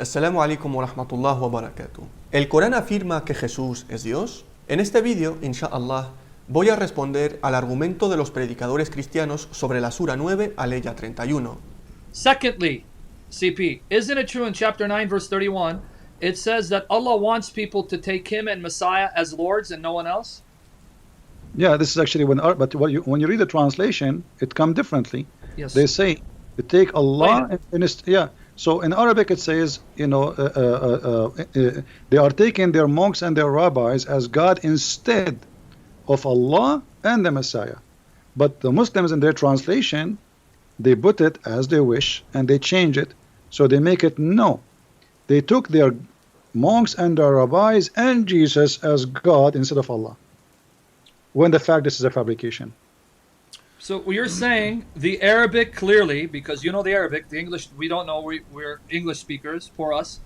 Assalamu alaikum wa rahmatullahi wa barakatuh. ¿El Corán afirma que Jesús es Dios? En este vídeo, inshallah, voy a responder al argumento de los predicadores cristianos sobre la Sura 9, aleya 31. Secondly, CP, isn't it true in chapter 9, verse 31, it says that Allah wants people to take Him and Messiah as lords and no one else? Yeah, this is actually but when you read the translation, it comes differently. Yes. They say to take Allah yeah. So in Arabic it says, they are taking their monks and their rabbis as God instead of Allah and the Messiah. But the Muslims in their translation, they put it as they wish and they change it. So they make it no. They took their monks and their rabbis and Jesus as God instead of Allah, when the fact this is a fabrication. So you're saying the Arabic clearly, because you know the Arabic, the English we don't know, we're English speakers, for us.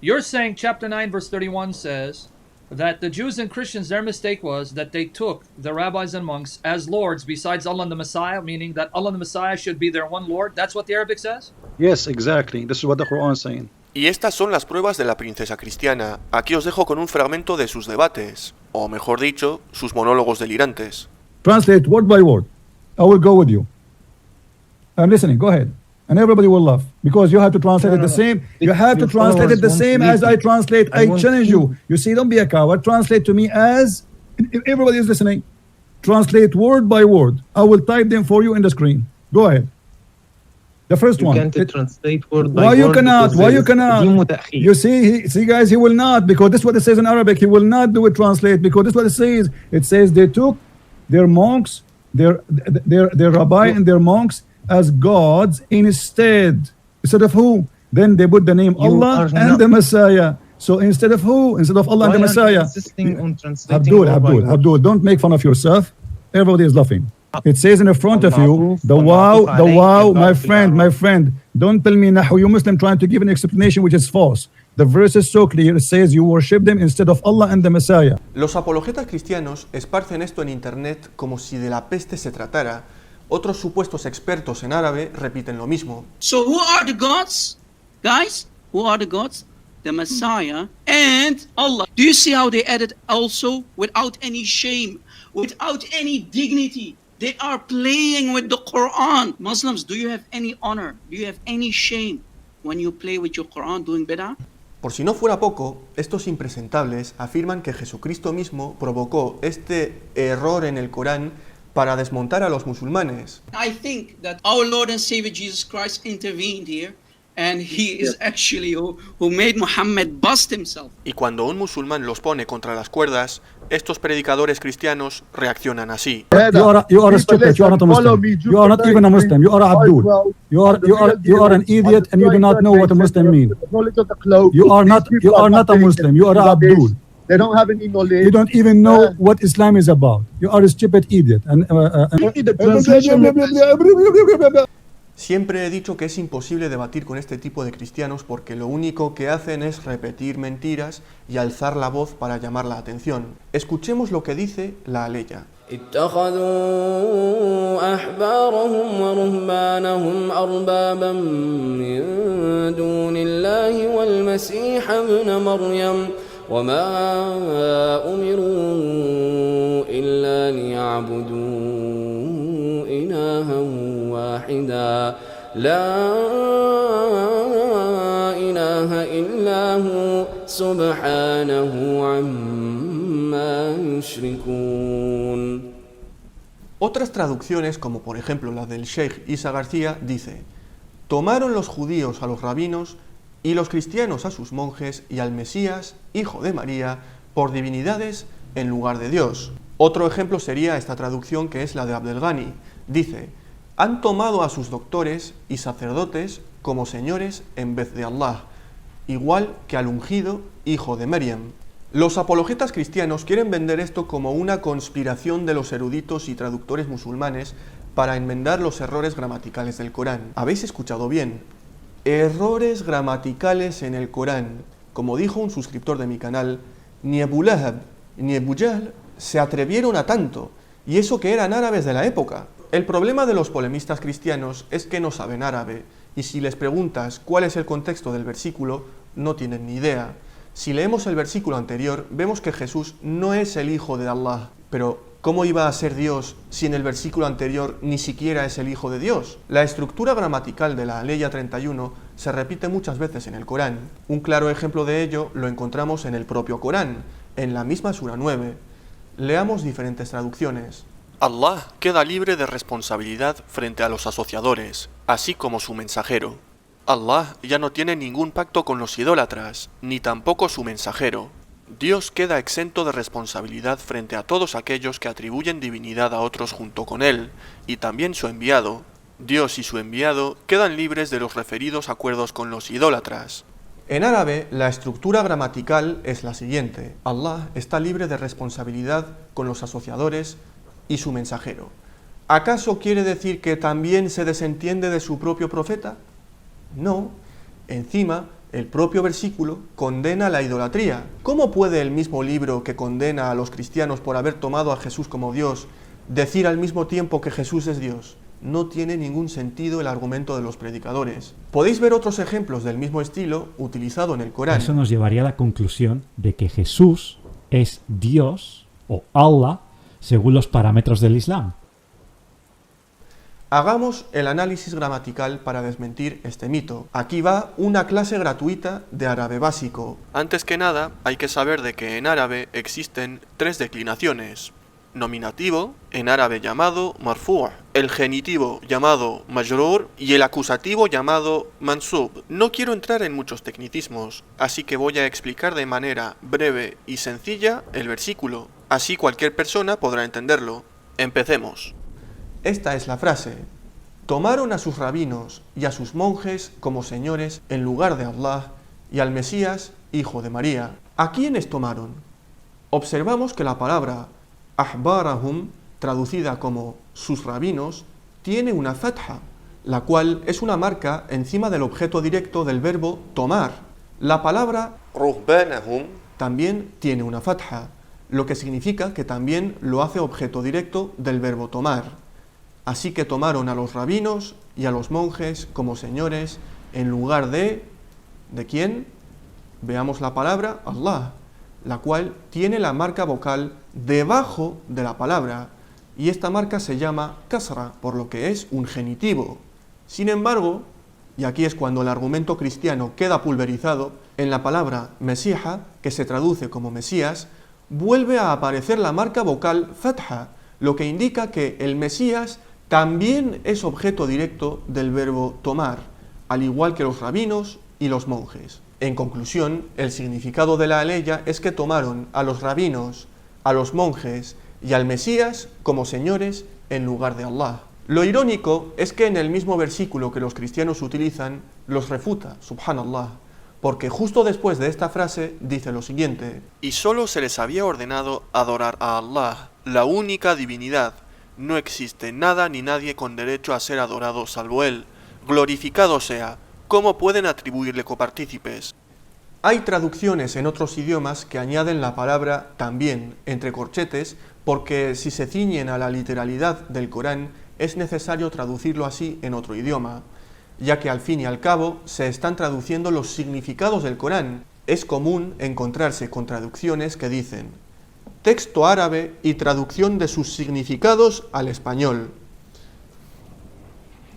You're saying chapter 9 verse 31 says that the Jews and Christians, their mistake was that they took the rabbis and monks as lords besides Allah and the Messiah, meaning that Allah and the Messiah should be their one Lord. That's what the Arabic says? Yes, exactly. This is what the Quran is saying. Y estas son las pruebas de la princesa cristiana. Aquí os dejo con un fragmento de sus debates, o mejor dicho, sus monólogos delirantes. Translate word by word. I will go with you. I'm listening. Go ahead. And everybody will laugh because you have to translate it the same. You have to translate it the same as I translate. I challenge you. You see, don't be a coward. Translate to me as everybody is listening. Translate word by word. I will type them for you in the screen. Go ahead. The first one. You can't translate word by why word. You cannot? Why you cannot? You see, guys, he will not, because this is what it says in Arabic. He will not do it translate because this is what it says. It says they took their monks, their rabbi and their monks as gods instead of who? Then they put the name Allah and the Messiah. So instead of who? Instead of Allah and the Messiah. Abdul, don't make fun of yourself. Everybody is laughing. It says in the front of you, the wow, my friend. Don't tell me now you Muslim trying to give an explanation which is false. The verse is so clear, it says you worship them instead of Allah and the Messiah. Los apologetas cristianos esparcen esto en internet como si de la peste se tratara. Otros supuestos expertos en árabe repiten lo mismo. So who are the gods? Guys, who are the gods? The Messiah and Allah. Do you see how they added also without any shame, without any dignity? They are playing with the Quran. Muslims, do you have any honor? Do you have any shame when you play with your Quran doing bid'ah? Por si no fuera poco, estos impresentables afirman que Jesucristo mismo provocó este error en el Corán para desmontar a los musulmanes. I think that our Lord and Savior Jesus Christ intervened here, and he is actually who made Muhammad bust himself. Y cuando un musulmán los pone contra las cuerdas, estos predicadores cristianos reaccionan así. You are stupid. You are not a Muslim. You are not even a Muslim. You are Abdul. You are an idiot, and you do not know what a Muslim means. You are not a Muslim. You are Abdul. They don't have any knowledge. You don't even know what Islam is about. You are a stupid idiot. Siempre he dicho que es imposible debatir con este tipo de cristianos porque lo único que hacen es repetir mentiras y alzar la voz para llamar la atención. Escuchemos lo que dice la aleya. اتخذوا أحبارهم ورهبانهم أربابا من دون الله والمسيح ابن مريم وما أمروا إلا ليعبدوا إلها واحدا لا إله إلا هو سبحانه عما يشركون. Otras traducciones, como por ejemplo la del Sheikh Isa García, dice: tomaron los judíos a los rabinos y los cristianos a sus monjes y al Mesías, hijo de María, por divinidades en lugar de Dios. Otro ejemplo sería esta traducción que es la de Abdel Ghani. Dice: han tomado a sus doctores y sacerdotes como señores en vez de Allah, igual que al ungido hijo de Maryam. Los apologetas cristianos quieren vender esto como una conspiración de los eruditos y traductores musulmanes para enmendar los errores gramaticales del Corán. ¿Habéis escuchado bien? Errores gramaticales en el Corán. Como dijo un suscriptor de mi canal, ni Abu Lahab ni Abu Jahl se atrevieron a tanto, y eso que eran árabes de la época. El problema de los polemistas cristianos es que no saben árabe, y si les preguntas cuál es el contexto del versículo, no tienen ni idea. Si leemos el versículo anterior, vemos que Jesús no es el Hijo de Allah. Pero, ¿cómo iba a ser Dios si en el versículo anterior ni siquiera es el Hijo de Dios? La estructura gramatical de la Aleya 31 se repite muchas veces en el Corán. Un claro ejemplo de ello lo encontramos en el propio Corán, en la misma Sura 9. Leamos diferentes traducciones. Allah queda libre de responsabilidad frente a los asociadores, así como su mensajero. Allah ya no tiene ningún pacto con los idólatras, ni tampoco su mensajero. Dios queda exento de responsabilidad frente a todos aquellos que atribuyen divinidad a otros junto con Él, y también su enviado. Dios y su enviado quedan libres de los referidos acuerdos con los idólatras. En árabe, la estructura gramatical es la siguiente. Allah está libre de responsabilidad con los asociadores y su mensajero. ¿Acaso quiere decir que también se desentiende de su propio profeta? No. Encima, el propio versículo condena la idolatría. ¿Cómo puede el mismo libro que condena a los cristianos por haber tomado a Jesús como Dios decir al mismo tiempo que Jesús es Dios? No tiene ningún sentido el argumento de los predicadores. Podéis ver otros ejemplos del mismo estilo utilizado en el Corán. Eso nos llevaría a la conclusión de que Jesús es Dios o Allah según los parámetros del Islam. Hagamos el análisis gramatical para desmentir este mito. Aquí va una clase gratuita de árabe básico. Antes que nada, hay que saber de que en árabe existen 3 declinaciones. Nominativo, en árabe llamado marfu', el genitivo llamado majrur y el acusativo llamado mansub. No quiero entrar en muchos tecnicismos, así que voy a explicar de manera breve y sencilla el versículo. Así cualquier persona podrá entenderlo. Empecemos. Esta es la frase. Tomaron a sus rabinos y a sus monjes como señores en lugar de Allah y al Mesías, hijo de María. ¿A quiénes tomaron? Observamos que la palabra ahbarahum, traducida como sus rabinos, tiene una fatha, la cual es una marca encima del objeto directo del verbo tomar. La palabra ruhbanahum también tiene una fatha, lo que significa que también lo hace objeto directo del verbo tomar. Así que tomaron a los rabinos y a los monjes como señores en lugar de... ¿de quién? Veamos la palabra Allah, la cual tiene la marca vocal debajo de la palabra, y esta marca se llama kasra, por lo que es un genitivo. Sin embargo, y aquí es cuando el argumento cristiano queda pulverizado, en la palabra Mesíha, que se traduce como Mesías, vuelve a aparecer la marca vocal fatha, lo que indica que el Mesías también es objeto directo del verbo tomar, al igual que los rabinos y los monjes. En conclusión, el significado de la aleya es que tomaron a los rabinos, a los monjes y al Mesías como señores en lugar de Allah. Lo irónico es que en el mismo versículo que los cristianos utilizan, los refuta, subhanallah, porque justo después de esta frase dice lo siguiente: Y solo se les había ordenado adorar a Allah, la única divinidad. No existe nada ni nadie con derecho a ser adorado salvo Él. Glorificado sea. ¿Cómo pueden atribuirle copartícipes? Hay traducciones en otros idiomas que añaden la palabra también entre corchetes, porque si se ciñen a la literalidad del Corán, es necesario traducirlo así en otro idioma, ya que al fin y al cabo se están traduciendo los significados del Corán. Es común encontrarse con traducciones que dicen texto árabe y traducción de sus significados al español.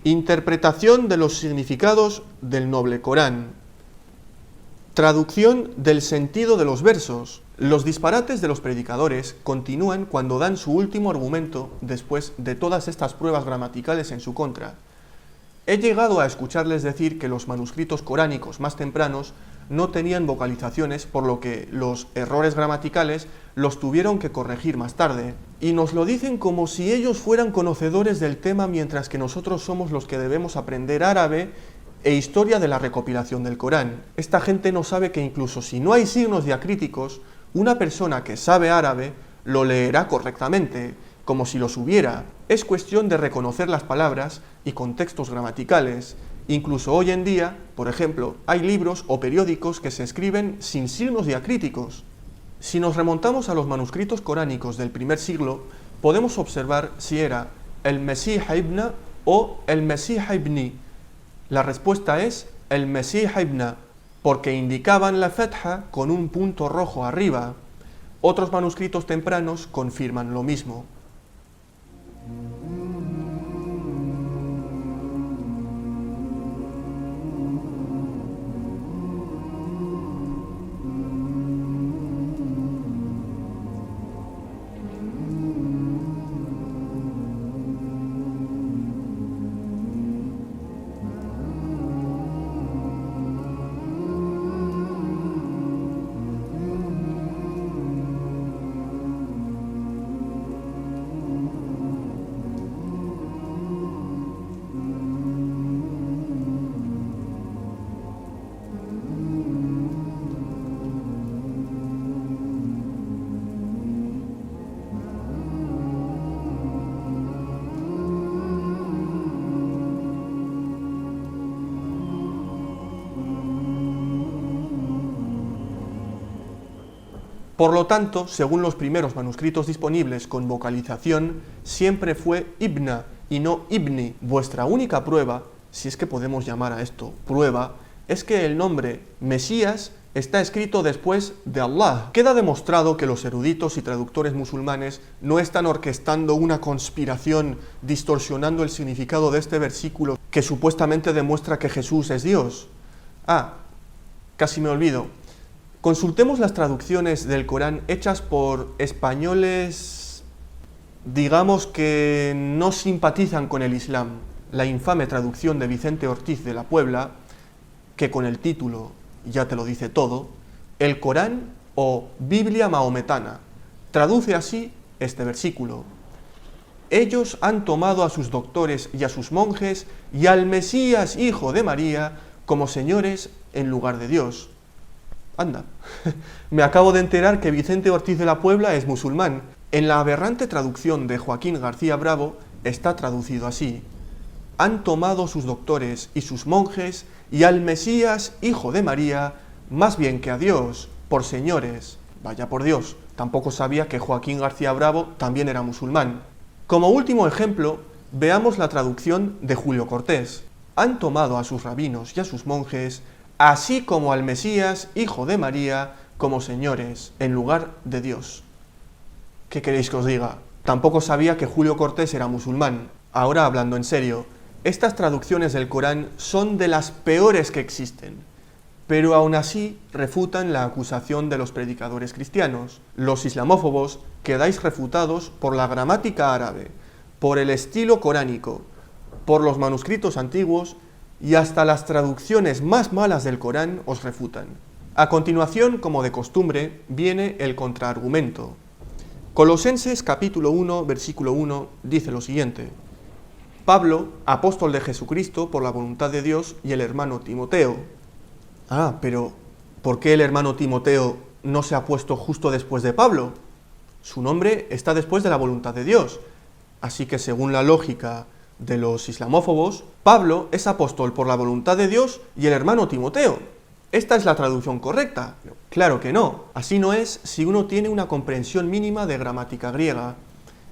Interpretación de los significados del noble Corán. Traducción del sentido de los versos. Los disparates de los predicadores continúan cuando dan su último argumento después de todas estas pruebas gramaticales en su contra. He llegado a escucharles decir que los manuscritos coránicos más tempranos no tenían vocalizaciones, por lo que los errores gramaticales los tuvieron que corregir más tarde. Y nos lo dicen como si ellos fueran conocedores del tema, mientras que nosotros somos los que debemos aprender árabe e historia de la recopilación del Corán. Esta gente no sabe que incluso si no hay signos diacríticos, una persona que sabe árabe lo leerá correctamente, como si los hubiera. Es cuestión de reconocer las palabras y contextos gramaticales. Incluso hoy en día, por ejemplo, hay libros o periódicos que se escriben sin signos diacríticos. Si nos remontamos a los manuscritos coránicos del primer siglo, podemos observar si era el Mesíh ibn o el Mesíh ibni. La respuesta es el Mesíh ibn. porque indicaban la fatha con un punto rojo arriba. Otros manuscritos tempranos confirman lo mismo. Por lo tanto, según los primeros manuscritos disponibles con vocalización, siempre fue Ibna y no Ibni. Vuestra única prueba, si es que podemos llamar a esto prueba, es que el nombre Mesías está escrito después de Allah. Queda demostrado que los eruditos y traductores musulmanes no están orquestando una conspiración distorsionando el significado de este versículo que supuestamente demuestra que Jesús es Dios. Casi me olvido. Consultemos las traducciones del Corán hechas por españoles, digamos que no simpatizan con el Islam. La infame traducción de Vicente Ortiz de la Puebla, que con el título ya te lo dice todo, el Corán o Biblia maometana, traduce así este versículo. Ellos han tomado a sus doctores y a sus monjes y al Mesías, hijo de María, como señores en lugar de Dios. Anda, me acabo de enterar que Vicente Ortiz de la Puebla es musulmán. En la aberrante traducción de Joaquín García Bravo está traducido así: han tomado sus doctores y sus monjes y al Mesías, hijo de María, más bien que a Dios, por señores. Vaya por Dios, tampoco sabía que Joaquín García Bravo también era musulmán. Como último ejemplo, veamos la traducción de Julio Cortés. Han tomado a sus rabinos y a sus monjes, así como al Mesías, hijo de María, como señores, en lugar de Dios. ¿Qué queréis que os diga? Tampoco sabía que Julio Cortés era musulmán. Ahora, hablando en serio, estas traducciones del Corán son de las peores que existen, pero aún así refutan la acusación de los predicadores cristianos. Los islamófobos quedáis refutados por la gramática árabe, por el estilo coránico, por los manuscritos antiguos, y hasta las traducciones más malas del Corán os refutan. A continuación, como de costumbre, viene el contraargumento. Colosenses capítulo 1, versículo 1, dice lo siguiente: Pablo, apóstol de Jesucristo por la voluntad de Dios, y el hermano Timoteo. Pero ¿por qué el hermano Timoteo no se ha puesto justo después de Pablo? Su nombre está después de la voluntad de Dios. Así que según la lógica de los islamófobos, Pablo es apóstol por la voluntad de Dios y el hermano Timoteo. ¿Esta es la traducción correcta? Claro que no. Así no es si uno tiene una comprensión mínima de gramática griega.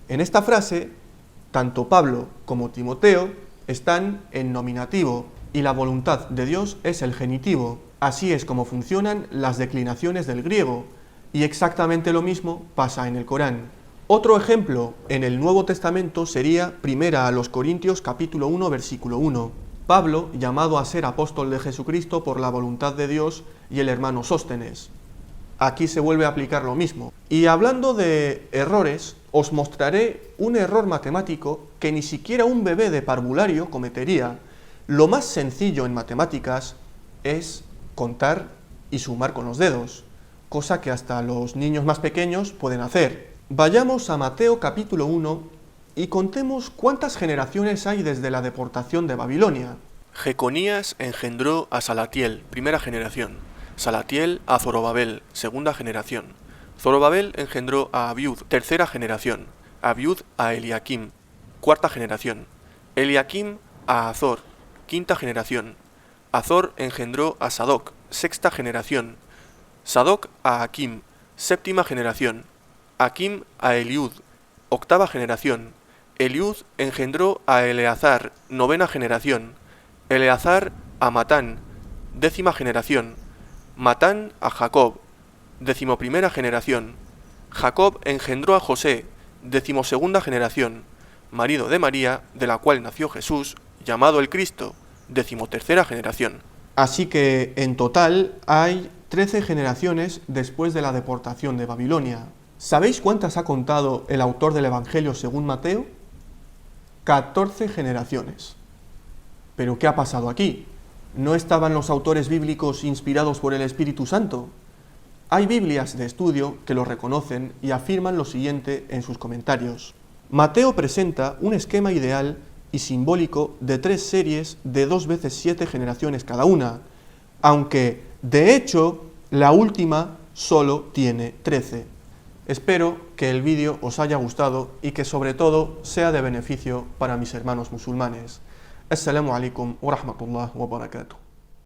En esta frase, tanto Pablo como Timoteo están en nominativo y la voluntad de Dios es el genitivo. Así es como funcionan las declinaciones del griego, y exactamente lo mismo pasa en el Corán. Otro ejemplo en el Nuevo Testamento sería 1 Corintios capítulo 1 versículo 1. Pablo, llamado a ser apóstol de Jesucristo por la voluntad de Dios, y el hermano Sóstenes. Aquí se vuelve a aplicar lo mismo. Y hablando de errores, os mostraré un error matemático que ni siquiera un bebé de parvulario cometería. Lo más sencillo en matemáticas es contar y sumar con los dedos, cosa que hasta los niños más pequeños pueden hacer. Vayamos a Mateo capítulo 1 y contemos cuántas generaciones hay desde la deportación de Babilonia. Jeconías engendró a Salatiel, primera generación. Salatiel a Zorobabel, segunda generación. Zorobabel engendró a Abiud, tercera generación. Abiud a Eliakim, cuarta generación. Eliakim a Azor, quinta generación. Azor engendró a Sadoc, sexta generación. Sadoc a Akim, séptima generación. Akim a Eliud, octava generación. Eliud engendró a Eleazar, novena generación. Eleazar a Matán, décima generación. Matán a Jacob, 11ª generación. Jacob engendró a José, 12ª generación, marido de María, de la cual nació Jesús, llamado el Cristo, 13ª generación. Así que, en total, hay 13 generaciones después de la deportación de Babilonia. ¿Sabéis cuántas ha contado el autor del Evangelio según Mateo? 14 generaciones. ¿Pero qué ha pasado aquí? ¿No estaban los autores bíblicos inspirados por el Espíritu Santo? Hay Biblias de estudio que lo reconocen y afirman lo siguiente en sus comentarios. Mateo presenta un esquema ideal y simbólico de 3 series de 2 veces 7 generaciones cada una, aunque, de hecho, la última solo tiene 13. Espero que el vídeo os haya gustado y que sobre todo sea de beneficio para mis hermanos musulmanes. Assalamu alaikum wa rahmatullah wa barakatuh.